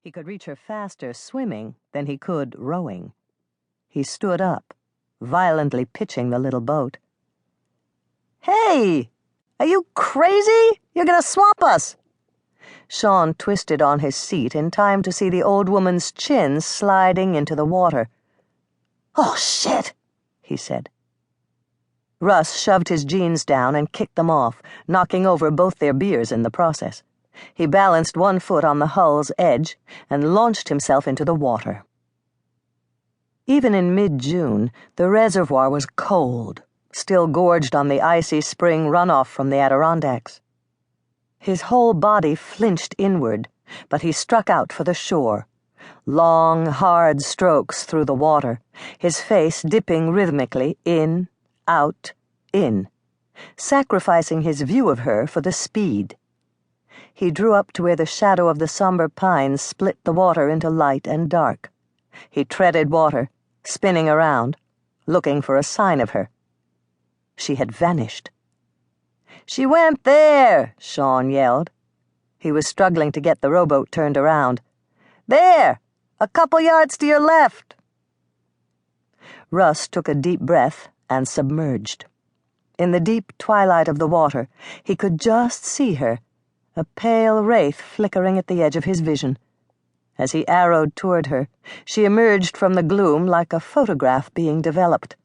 He could reach her faster swimming than he could rowing. He stood up, violently pitching the little boat. "Hey! Are you crazy? You're gonna swamp us!" Sean twisted on his seat in time to see the old woman's chin sliding into the water. "Oh, shit!" he said. Russ shoved his jeans down and kicked them off, knocking over both their beers in the process. He balanced one foot on the hull's edge and launched himself into the water. Even in mid-June, the reservoir was cold, still gorged on the icy spring runoff from the Adirondacks. His whole body flinched inward, but he struck out for the shore. Long, hard strokes through the water, his face dipping rhythmically in, out, in, sacrificing his view of her for the speed. He drew up to where the shadow of the somber pines split the water into light and dark. He treaded water, spinning around, looking for a sign of her. She had vanished. "She went there!" Sean yelled. He was struggling to get the rowboat turned around. "There! A couple yards to your left!" Russ took a deep breath and submerged. In the deep twilight of the water, he could just see her, a pale wraith flickering at the edge of his vision. As he arrowed toward her, she emerged from the gloom like a photograph being developed.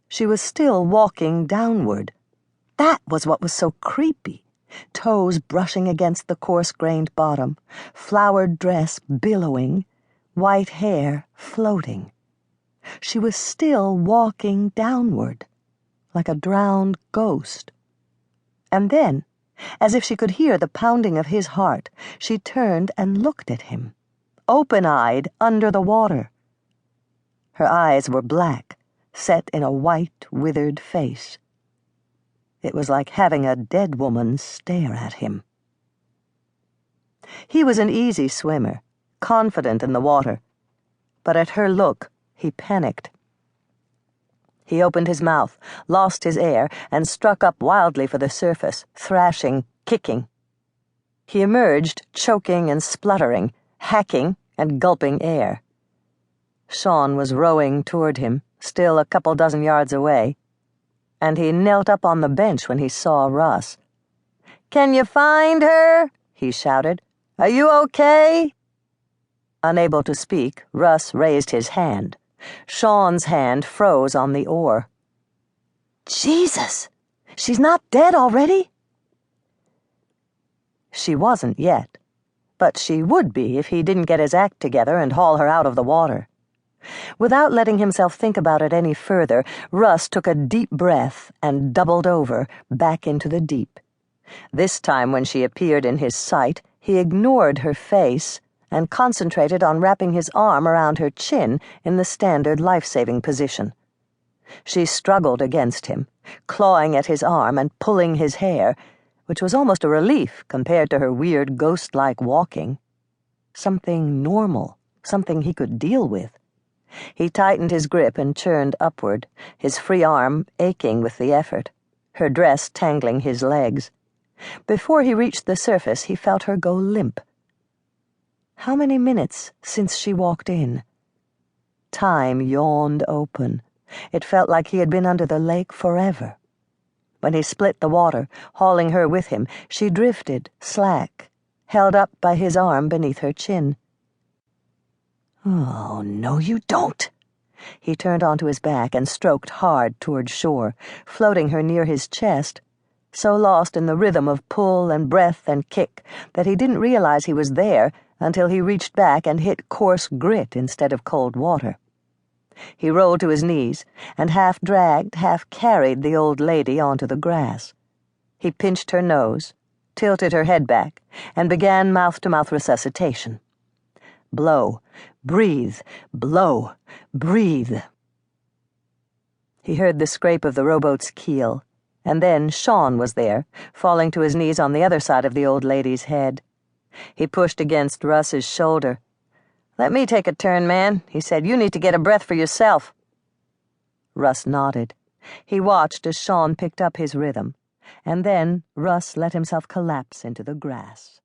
She was still walking downward. That was what was so creepy. Toes brushing against the coarse-grained bottom, flowered dress billowing, white hair floating. She was still walking downward, like a drowned ghost. And then, as if she could hear the pounding of his heart, she turned and looked at him, open-eyed under the water. Her eyes were black, set in a white, withered face. It was like having a dead woman stare at him. He was an easy swimmer, confident in the water, but at her look, he panicked. He opened his mouth, lost his air, and struck up wildly for the surface, thrashing, kicking. He emerged, choking and spluttering, hacking and gulping air. Sean was rowing toward him, still a couple dozen yards away, and he knelt up on the bench when he saw Russ. "Can you find her?" he shouted. "Are you okay?" Unable to speak, Russ raised his hand. Sean's hand froze on the oar. "Jesus! She's not dead already?" She wasn't yet, but she would be if he didn't get his act together and haul her out of the water. Without letting himself think about it any further, Russ took a deep breath and doubled over, back into the deep. This time when she appeared in his sight, he ignored her face and concentrated on wrapping his arm around her chin in the standard life-saving position. She struggled against him, clawing at his arm and pulling his hair, which was almost a relief compared to her weird ghost-like walking. Something normal, something he could deal with. He tightened his grip and churned upward, his free arm aching with the effort, her dress tangling his legs. Before he reached the surface, he felt her go limp. How many minutes since she walked in? Time yawned open. It felt like he had been under the lake forever. When he split the water, hauling her with him, she drifted, slack, held up by his arm beneath her chin. "Oh, no you don't." He turned onto his back and stroked hard toward shore, floating her near his chest, so lost in the rhythm of pull and breath and kick that he didn't realize he was there until he reached back and hit coarse grit instead of cold water. He rolled to his knees and half dragged, half carried the old lady onto the grass. He pinched her nose, tilted her head back, and began mouth-to-mouth resuscitation. Blow, breathe, blow, breathe. He heard the scrape of the rowboat's keel, and then Sean was there, falling to his knees on the other side of the old lady's head. He pushed against Russ's shoulder. "Let me take a turn, man," he said. "You need to get a breath for yourself." Russ nodded. He watched as Sean picked up his rhythm, and then Russ let himself collapse into the grass.